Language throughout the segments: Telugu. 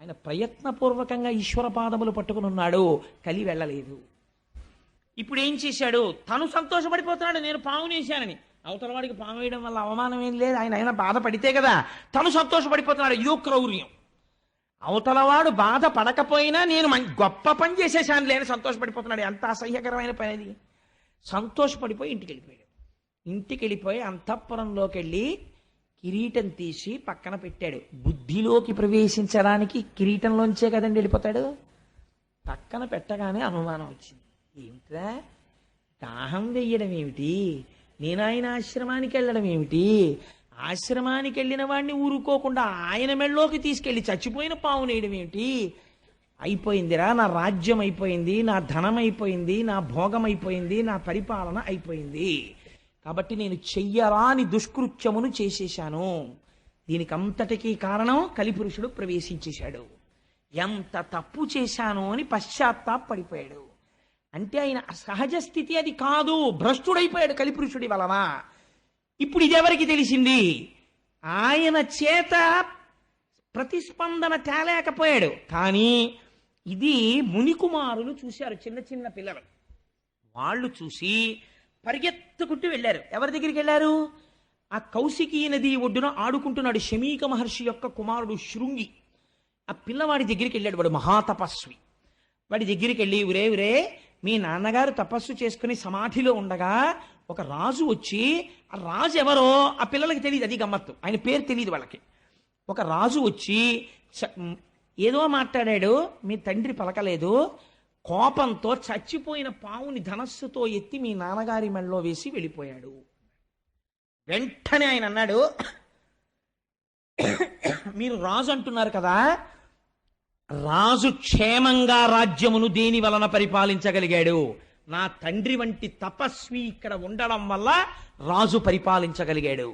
ఆయన ప్రయత్నపూర్వకంగా ఈశ్వర పాదములు పట్టుకుని ఉన్నాడు, కలి వెళ్ళలేదు. ఇప్పుడు ఏం చేశాడు? తను సంతోషపడిపోతున్నాడు, నేను పాము వేశానని. అవతల వాడికి పాము వేయడం వల్ల అవమానం ఏం లేదు, ఆయన బాధపడితే కదా. తను సంతోషపడిపోతున్నాడు, ఇదో క్రౌర్యం. అవతలవాడు బాధ పడకపోయినా నేను గొప్ప పని చేసేసాను లేని సంతోషపడిపోతున్నాడు. ఎంత అసహ్యకరమైన పని అది. సంతోషపడిపోయి ఇంటికి వెళ్ళిపోయాడు. ఇంటికి వెళ్ళిపోయి అంతఃపురంలోకి వెళ్ళి కిరీటం తీసి పక్కన పెట్టాడు. బుద్ధిలోకి ప్రవేశించడానికి కిరీటంలోంచే కదండి వెళ్ళిపోతాడు. పక్కన పెట్టగానే అనుమానం వచ్చింది. ఏమిట్రా, దాహం వెయ్యడం ఏమిటి, నేను ఆయన ఆశ్రమానికి వెళ్ళడం ఏమిటి, ఆశ్రమానికి వెళ్ళిన వాడిని ఊరుకోకుండా ఆయన మెళ్ళలోకి తీసుకెళ్లి చచ్చిపోయిన పావును వేయడం ఏమిటి, అయిపోయిందిరా, నా రాజ్యం అయిపోయింది, నా ధనం అయిపోయింది, నా భోగం అయిపోయింది, నా పరిపాలన అయిపోయింది, కాబట్టి నేను చెయ్యరాని దుష్కృత్యమును చేసేశాను. దీనికి అంతటికీ కారణం కలిపురుషుడు ప్రవేశించేశాడు. ఎంత తప్పు చేశాను అని పశ్చాత్తాపడిపోయాడు. అంటే ఆయన సహజ స్థితి అది కాదు, భ్రష్టుడైపోయాడు కలిపురుషుడి వలన. ఇప్పుడు ఇదెవరికి తెలిసింది? ఆయన చేత ప్రతిస్పందన తేలేకపోయాడు. కానీ ఇది మునికుమారులు చూశారు, చిన్న చిన్న పిల్లలు. వాళ్ళు చూసి పరిగెత్తుకుంటూ వెళ్ళారు. ఎవరి దగ్గరికి వెళ్ళారు? ఆ కౌశికీ నది ఒడ్డున ఆడుకుంటున్నాడు శమీక మహర్షి యొక్క కుమారుడు శృంగి. ఆ పిల్లవాడి దగ్గరికి వెళ్ళాడు. వాడు మహాతపస్వి. వాడి దగ్గరికి వెళ్ళి, ఉరే మీ నాన్నగారు తపస్సు చేసుకుని సమాధిలో ఉండగా ఒక రాజు వచ్చి, ఆ రాజు ఎవరో ఆ పిల్లలకి తెలియదు, అది గమ్మత్తు, ఆయన పేరు తెలియదు వాళ్ళకి. ఒక రాజు వచ్చి ఏదో మాట్లాడాడు, మీ తండ్రి పలకలేదు, కోపంతో చచ్చిపోయిన పావుని ధనస్సుతో ఎత్తి మీ నాన్నగారి మెళ్ళలో వేసి వెళ్ళిపోయాడు. వెంటనే ఆయన అన్నాడు, మీరు రాజు అంటున్నారు కదా, రాజు క్షేమంగా రాజ్యమును దేని వలన పరిపాలించగలిగాడు? నా తండ్రి వంటి తపస్వి ఇక్కడ ఉండడం వల్ల రాజు పరిపాలించగలిగాడు.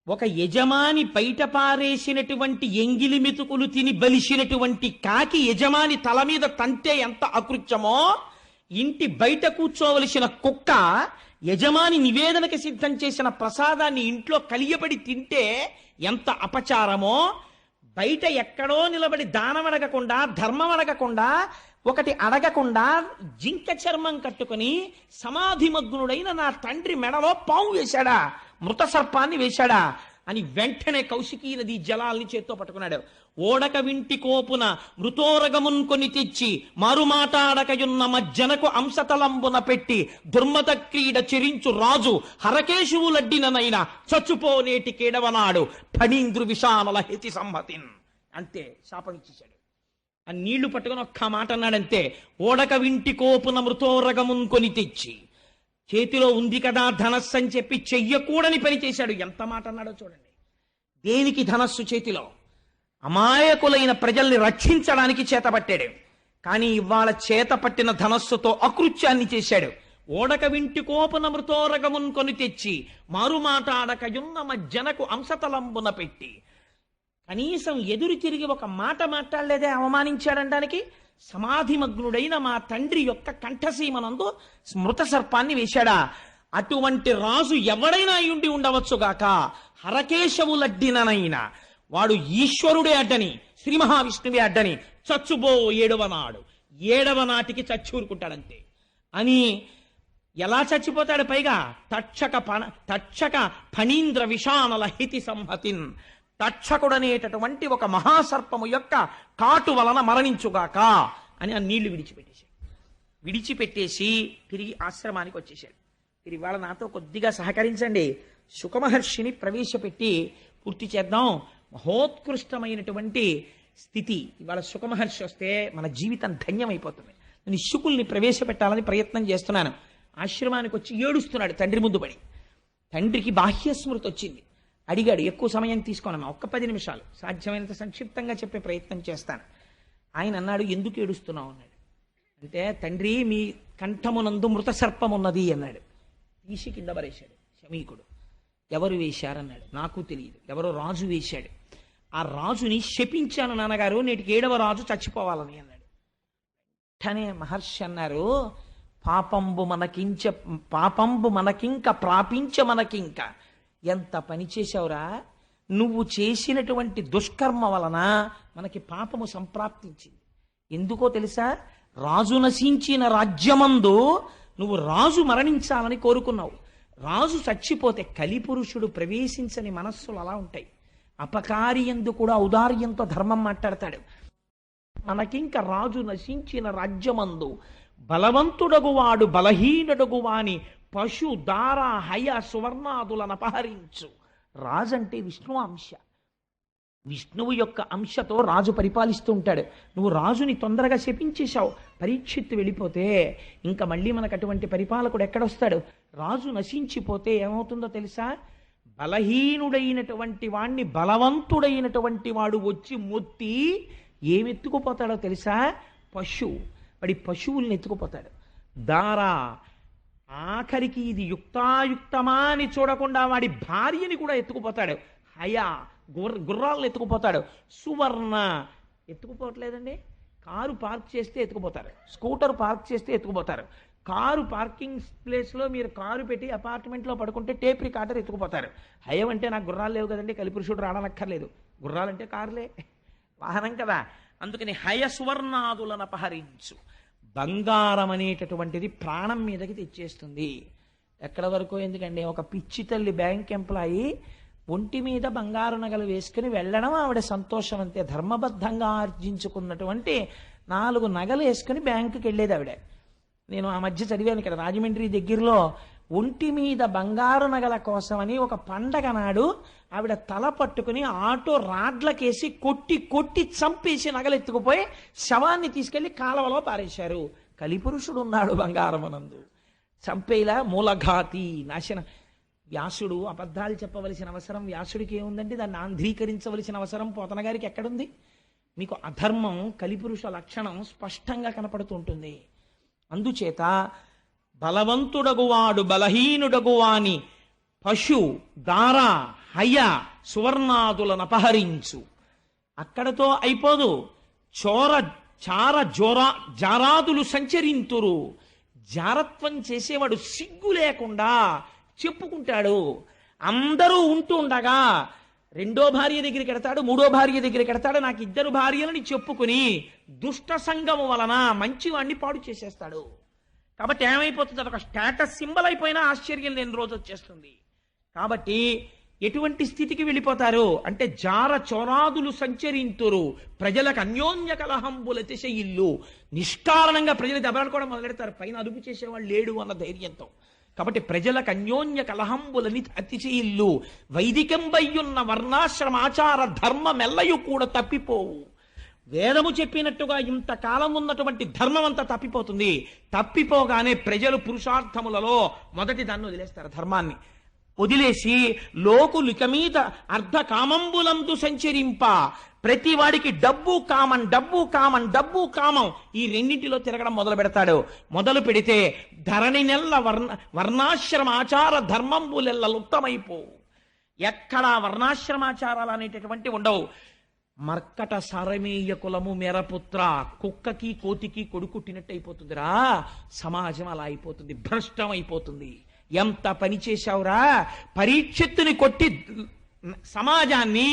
ఒక యజమాని బయట పారేసినటువంటి ఎంగిలి మెతుకులు తిని బలిసినటువంటి కాకి యజమాని తల మీద తంతే ఎంత అకృత్యమో, ఇంటి బయట కూర్చోవలసిన కుక్క యజమాని నివేదనకి సిద్ధం చేసిన ప్రసాదాన్ని ఇంట్లో కలియబడి తింటే ఎంత అపచారమో, బయట ఎక్కడో నిలబడి దానం అడగకుండా, ధర్మం అడగకుండా, ఒకటి అడగకుండా జింక చర్మం కట్టుకుని సమాధిమగ్నుడైన నా తండ్రి మెడలో పాము వేశాడా, మృత సర్పాన్ని వేశాడా అని వెంటనే కౌశికీ నది జలాల్ని చేత్తో పట్టుకున్నాడు. ఓడక వింటి కోపున మృతోరగమున్ కొని తెచ్చి మారుమాటాడకయున్న మజ్జనకు అంశతలంబున పెట్టి దుర్మత క్రీడ చెరించు రాజు హరకేశువులడ్డిననైనా చచ్చుపోనేటి కేడవనాడు ఫణీంద్రు విషానల హేతి సంహతిన్. అంతే, శాపం ఇచ్చేశాడు. ఆ నీళ్లు పట్టుకుని ఒక్క మాట అన్నాడంతే. ఓడక వింటి కోపున మృతోరగమున్ కొని తెచ్చి, చేతిలో ఉంది కదా ధనస్సు అని చెప్పి చెయ్యకూడని పని చేశాడు. ఎంత మాట అన్నాడో చూడండి. దేనికి ధనస్సు చేతిలో? అమాయకులైన ప్రజల్ని రక్షించడానికి చేతపట్టాడు. కానీ ఇవాళ చేత పట్టిన ధనస్సుతో అకృత్యాన్ని చేశాడు. ఓడక వింటి కోపున మృతోరగమున్ కొని తెచ్చి మారుమాటాడకయున్న మజ్జనకు అంశతలంబున పెట్టి, కనీసం ఎదురు తిరిగి ఒక మాట మాట్లాడలేదే అవమానించాడనడానికి. సమాధిమగ్నుడైన మా తండ్రి యొక్క కంఠసీమనందు స్మృత సర్పాన్ని వేశాడా? అటువంటి రాజు ఎవడైనా అయ్యుండి ఉండవచ్చుగాక, హరకేశవులడ్డిననైనా వాడు ఈశ్వరుడే అడ్డని, శ్రీ మహావిష్ణువే అడ్డని చచ్చుబో 7వ నాడు, 7వ నాటికి చచ్చూరుకుంటాడంతే అని. ఎలా చచ్చిపోతాడు? పైగా తక్షక ఫణీంద్ర విషానల హితి సంహతిన్, తక్షకుడనేటటువంటి ఒక మహాసర్పము యొక్క కాటు వలన మరణించుగాక అని ఆ నీళ్లు విడిచిపెట్టేసి తిరిగి ఆశ్రమానికి వచ్చేసాడు. తిరిగి వాళ్ళ నాతో కొద్దిగా సహకరించండి, శుకమహర్షిని ప్రవేశపెట్టి పూర్తి చేద్దాం. మహోత్కృష్టమైనటువంటి స్థితి. ఇవాళ శుకమహర్షి వస్తే మన జీవితం ధన్యమైపోతుంది. నేను శుకుల్ని ప్రవేశపెట్టాలని ప్రయత్నం చేస్తున్నాను. ఆశ్రమానికి వచ్చి ఏడుస్తున్నాడు తండ్రి ముందు పడి. తండ్రికి బాహ్యస్మృతి వచ్చింది. అడిగాడు, ఎక్కువ సమయం తీసుకోనమ్మా, ఒక్క 10 నిమిషాలు, సాధ్యమైనంత సంక్షిప్తంగా చెప్పే ప్రయత్నం చేస్తాను. ఆయన అన్నాడు, ఎందుకు ఏడుస్తున్నావు అన్నాడు. అంటే, తండ్రి మీ కంఠమునందు మృత సర్పం ఉన్నది అన్నాడు. తీసి కింద పరేశాడు శమీకుడు. ఎవరు వేశారన్నాడు. నాకు తెలియదు, ఎవరో రాజు వేశాడు. ఆ రాజుని శపించాను నాన్నగారు, నేటికి 7వ రాజు చచ్చిపోవాలని అన్నాడు. వెంటనే మహర్షి అన్నారు, పాపంబు మనకింక ప్రాపించ మనకింక, ఎంత పని చేశావురా, నువ్వు చేసినటువంటి దుష్కర్మ వలన మనకి పాపము సంప్రాప్తించింది. ఎందుకో తెలుసా? రాజు నశించిన రాజ్యమందు నువ్వు రాజు మరణించాలని కోరుకున్నావు. రాజు చచ్చిపోతే కలిపురుషుడు ప్రవేశించని మనస్సులు అలా ఉంటాయి. అపకారి యందు కూడా ఔదార్యంతో ధర్మం మాట్లాడతాడు. మనకింక రాజు నశించిన రాజ్యమందు బలవంతుడగువాడు బలహీనుడగువాని పశు దార హయ సువర్ణాదులను అపహరించు. రాజు అంటే విష్ణు అంశ. విష్ణువు యొక్క అంశతో రాజు పరిపాలిస్తూ ఉంటాడు. నువ్వు రాజుని తొందరగా శపించేశావు. పరీక్షిత్తు వెళ్ళిపోతే ఇంకా మళ్ళీ మనకు అటువంటి పరిపాలకుడు ఎక్కడొస్తాడు? రాజు నశించిపోతే ఏమవుతుందో తెలుసా? బలహీనుడైనటువంటి వాణ్ణి బలవంతుడైనటువంటి వాడు వచ్చి మొత్తి ఏమెత్తుకుపోతాడో తెలుసా? వాడి పశువుల్ని ఎత్తుకుపోతాడు. దారా ఆఖరికి ఇది యుక్తాయుక్తమా అని చూడకుండా వాడి భార్యని కూడా ఎత్తుకుపోతాడు. హయా గుర్రాలను ఎత్తుకుపోతాడు. సువర్ణ ఎత్తుకుపోవట్లేదండి. కారు పార్క్ చేస్తే ఎత్తుకుపోతారు. స్కూటర్ పార్క్ చేస్తే ఎత్తుకుపోతారు. కారు పార్కింగ్ ప్లేస్లో మీరు కారు పెట్టి అపార్ట్మెంట్లో పడుకుంటే టేప్ రికార్డర్ ఎత్తుకుపోతారు. హయం అంటే నాకు గుర్రాలు లేవు కదండి, కలిపురుషుడు రావనక్కర్లేదు. గుర్రాలంటే కారులే, వాహనం కదా. అందుకని హయ సువర్ణాదులను అపహరించు. బంగారం అనేటటువంటిది ప్రాణం మీదకి తెచ్చేస్తుంది. ఎక్కడ వరకు ఎందుకండి? ఒక పిచ్చి తల్లి బ్యాంక్ ఎంప్లాయీ ఒంటి మీద బంగారు నగలు వేసుకుని వెళ్ళడం ఆవిడ సంతోషం అంతే. ధర్మబద్ధంగా ఆర్జించుకున్నటువంటి 4 నగలు వేసుకుని బ్యాంకుకి వెళ్ళేది ఆవిడ. నేను ఆ మధ్య చదివాను ఇక్కడ రాజమండ్రి దగ్గరలో ఒంటి మీద బంగారు నగల కోసమని ఒక పండగ నాడు ఆవిడ తల పట్టుకుని ఆటో రాడ్లకేసి కొట్టి కొట్టి చంపేసి నగలెత్తుకుపోయి శవాన్ని తీసుకెళ్లి కాలవలో పారేశారు. కలిపురుషుడు ఉన్నాడు బంగారమునందు. చంపేలా మూలఘాతి నాశనం. వ్యాసుడు అబద్ధాలు చెప్పవలసిన అవసరం వ్యాసుడికి ఏముందండి? దాన్ని ఆంధ్రీకరించవలసిన అవసరం పోతన గారికి ఎక్కడుంది? మీకు అధర్మం కలిపురుష లక్షణం స్పష్టంగా కనపడుతుంటుంది. అందుచేత బలవంతుడగువాడు బలహీనుడగువాని పశు దార హయ సువర్ణాదులను అపహరించు. అక్కడతో అయిపోదు. జారాదులు సంచరింతురు. జారత్వం చేసేవాడు సిగ్గు లేకుండా చెప్పుకుంటాడు. అందరూ ఉంటూ ఉండగా 2వ భార్య దగ్గరికి ఎడతాడు, 3వ భార్య దగ్గరికి ఎడతాడు. నాకు 2 భార్యలని చెప్పుకుని దుష్ట సంగము వలన మంచివాణ్ణి పాడు చేసేస్తాడు. కాబట్టి ఏమైపోతుంది? అదొక స్టేటస్ సింబల్ అయిపోయినా ఆశ్చర్యం లేని రోజు వచ్చేస్తుంది. కాబట్టి ఎటువంటి స్థితికి వెళ్ళిపోతారు అంటే చోరాదులు సంచరింతురు ప్రజలకు అన్యోన్య కలహంబుల అతిశయిల్లు. నిష్కారణంగా ప్రజలు దెబ్బలాడుకోవడం మొదలెడతారు, పైన అదుపు చేసేవాళ్ళు లేడు అన్న ధైర్యంతో. కాబట్టి ప్రజలకు అన్యోన్య కలహంబులని అతిశయిల్లు. వైదికంబయ్యున్న వర్ణాశ్రమాచార ధర్మమెల్లయు కూడా తప్పిపోవు. వేదము చెప్పినట్టుగా ఇంతకాలం ఉన్నటువంటి ధర్మం అంతా తప్పిపోతుంది. తప్పిపోగానే ప్రజలు పురుషార్థములలో మొదటి దాన్ని వదిలేస్తారు. ధర్మాన్ని వదిలేసి లోకులిక మీద అర్ధ కామంబులందు సంచరింప. ప్రతి వాడికి డబ్బు కామం, డబ్బు కామం, డబ్బు కామం, ఈ రెండింటిలో తిరగడం మొదలు పెడతాడు. మొదలు పెడితే ధరణి నెల్ల వర్ణాశ్రమాచార ధర్మంబులెల్ల లుప్తమైపోవు. ఎక్కడా వర్ణాశ్రమాచారాలు అనేటటువంటి ఉండవు. మర్కట సారమేయ కులము మెరపుత్ర. కుక్కకి కోతికి కొడుకుట్టినట్టు అయిపోతుందిరా సమాజం. అలా అయిపోతుంది, భ్రష్టం అయిపోతుంది. ఎంత పని చేశావురా? పరీక్షిత్తుని కొట్టి సమాజాన్ని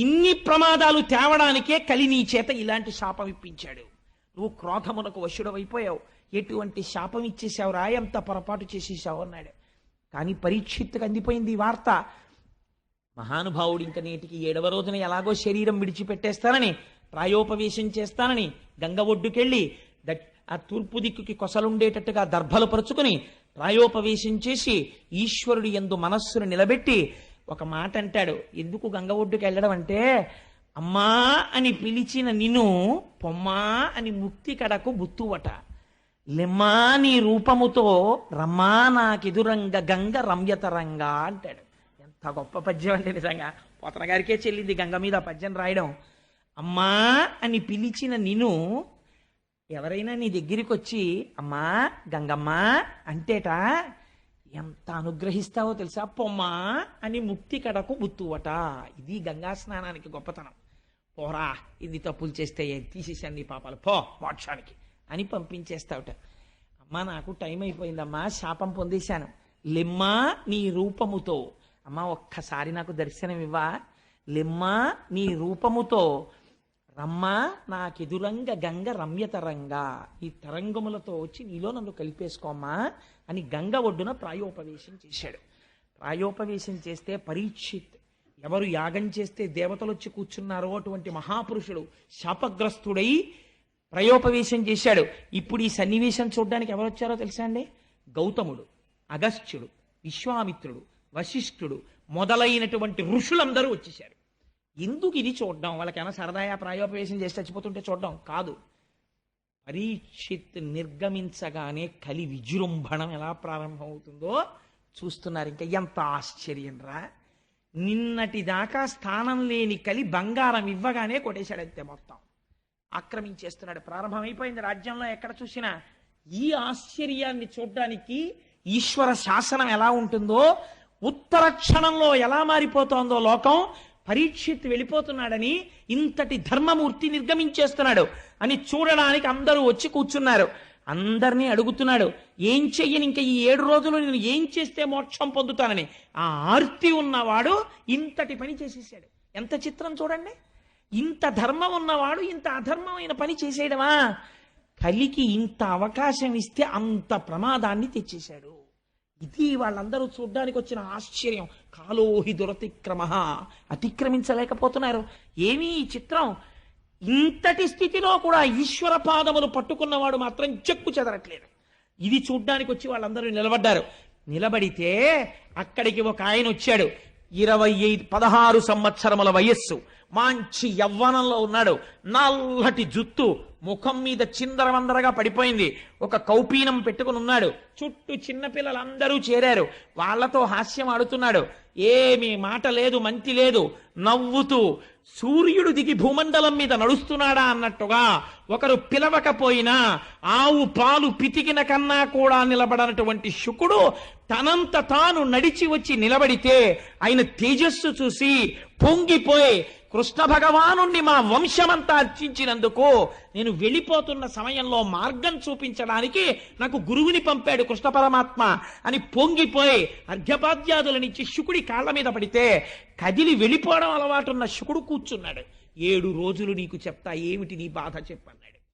ఇన్ని ప్రమాదాలు తేవడానికే కలి నీ చేత ఇలాంటి శాపం ఇప్పించాడు. నువ్వు క్రోధమునకు వశుడవైపోయావు. ఎటువంటి శాపం ఇచ్చేశావురా? ఎంత పొరపాటు చేసేసావు అన్నాడు. కానీ పరీక్షిత్తుకు అందిపోయింది ఈ వార్త. మహానుభావుడు ఇంక నేటికి 7వ రోజున ఎలాగో శరీరం విడిచిపెట్టేస్తానని, ప్రాయోపవేశం చేస్తానని గంగ ఒడ్డుకెళ్ళి ఆ తూర్పు దిక్కుకి కొసలుండేటట్టుగా దర్భలు పరుచుకుని ప్రాయోపవేశం చేసి ఈశ్వరుడు యందు మనస్సును నిలబెట్టి ఒక మాట అంటాడు. ఎందుకు గంగ ఒడ్డుకు వెళ్ళడం అంటే, అమ్మా అని పిలిచిన నిన్ను పొమ్మా అని ముక్తి కడకు బుత్తువట. లెమ్మా నీ రూపముతో రమ్మా నాకెదురంగ గంగ రమ్యతరంగా అంటాడు. ఎంత గొప్ప పద్యం అంటే నిజంగా పోతన గారికే చెల్లింది గంగ మీద పద్యం రాయడం. అమ్మా అని పిలిచిన నిన్ను ఎవరైనా నీ దగ్గరికి వచ్చి అమ్మా గంగమ్మ అంటేట ఎంత అనుగ్రహిస్తావో తెలుసా? పొమ్మా అని ముక్తి కడకు బుత్తువట. ఇది గంగా స్నానానికి గొప్పతనం. పోరా, ఇది తప్పులు చేస్తే తీసేసాను నీ పాపాలు, పో మోక్షానికి అని పంపించేస్తావుట. అమ్మా నాకు టైం అయిపోయిందమ్మా, శాపం పొందేశాను. లెమ్మా నీ రూపముతో, అమ్మా ఒక్కసారి నాకు దర్శనం ఇవ్వా. లెమ్మా నీ రూపముతో రమ్మా నాకెదురంగ గంగ రమ్యతరంగా, ఈ తరంగములతో వచ్చి నీలో నన్ను కలిపేసుకోమ్మా అని గంగ ఒడ్డున ప్రాయోపవేశం చేశాడు. ప్రాయోపవేశం చేస్తే పరీక్షిత్, ఎవరు యాగం చేస్తే దేవతలు వచ్చి కూర్చున్నారో అటువంటి మహాపురుషుడు శాపగ్రస్తుడై ప్రయోపవేశం చేశాడు. ఇప్పుడు ఈ సన్నివేశం చూడడానికి ఎవరు వచ్చారో తెలుసా అండి? గౌతముడు, అగస్త్యుడు, విశ్వామిత్రుడు, వశిష్ఠుడు మొదలైనటువంటి ఋషులందరూ వచ్చేశారు. ఎందుకు ఇది చూడడం? వాళ్ళకైనా సరదాయా ప్రాయోపవేశం చేసి చచ్చిపోతుంటే చూడడం కాదు. పరీక్షిత్ నిర్గమించగానే కలి విజృంభణం ఎలా ప్రారంభమవుతుందో చూస్తున్నారు. ఇంకా ఎంత ఆశ్చర్యం రా! నిన్నటి దాకా స్థానం లేని కలి బంగారం ఇవ్వగానే కొట్టేశాడంతే, మొత్తం ఆక్రమించేస్తున్నాడు. ప్రారంభమైపోయింది రాజ్యంలో ఎక్కడ చూసినా. ఈ ఆశ్చర్యాన్ని చూడ్డానికి ఈశ్వర శాసనం ఎలా ఉంటుందో, ఉత్తర క్షణంలో ఎలా మారిపోతోందో లోకం, పరీక్షిత్ వెళ్ళిపోతున్నాడని, ఇంతటి ధర్మమూర్తి నిర్గమించేస్తున్నాడు అని చూడడానికి అందరూ వచ్చి కూర్చున్నారు. అందరినీ అడుగుతున్నాడు, ఏం చెయ్యని ఇంకా ఈ 7 రోజులు నేను ఏం చేస్తే మోక్షం పొందుతానని. ఆ ఆర్తి ఉన్నవాడు ఇంతటి పని చేసేసాడు. ఎంత చిత్రం చూడండి! ఇంత ధర్మం ఉన్నవాడు ఇంత అధర్మమైన పని చేసేయడమా? కలికి ఇంత అవకాశం ఇస్తే అంత ప్రమాదాన్ని తెచ్చేశాడు. ఇది వాళ్ళందరూ చూడ్డానికి వచ్చిన ఆశ్చర్యం. కాలోహి దురతిక్రమ, అతిక్రమించలేకపోతున్నారు. ఏమీ ఈ చిత్రం! ఇంతటి స్థితిలో కూడా ఈశ్వర పాదములు పట్టుకున్నవాడు మాత్రం చెక్కు చెదరట్లేదు. ఇది చూడ్డానికి వచ్చి వాళ్ళందరూ నిలబడ్డారు. నిలబడితే అక్కడికి ఒక ఆయన వచ్చాడు. 16 సంవత్సరముల వయస్సు, మంచి యవ్వనంలో ఉన్నాడు. నల్లటి జుత్తు, ముఖం మీద చిందరవందరగా పడిపోయింది. ఒక కౌపీనం పెట్టుకుని ఉన్నాడు. చుట్టూ చిన్నపిల్లలందరూ చేరారు. వాళ్లతో హాస్యం ఆడుతున్నాడు. ఏమీ మాట లేదు, మంతి లేదు. నవ్వుతూ సూర్యుడు దిగి భూమండలం మీద నడుస్తున్నాడా అన్నట్టుగా, ఒకరు పిలవకపోయినా ఆవు పాలు పితికిన కన్నా కూడా నిలబడనటువంటి శుకుడు తనంత తాను నడిచి వచ్చి నిలబడితే ఆయన తేజస్సు చూసి పొంగిపోయి, కృష్ణ భగవాను మా వంశమంతా అర్చించినందుకు నేను వెళ్ళిపోతున్న సమయంలో మార్గం చూపించడానికి నాకు గురువుని పంపాడు కృష్ణ పరమాత్మ అని పొంగిపోయి అర్ఘ్యపాద్యాదులనిచ్చి శుకుడి కాళ్ల మీద పడితే, కదిలి వెళ్ళిపోవడం అలవాటున్న శుకుడు కూర్చున్నాడు. 7 రోజులు నీకు చెప్తా, ఏమిటి నీ బాధ చెప్పన్నాడు.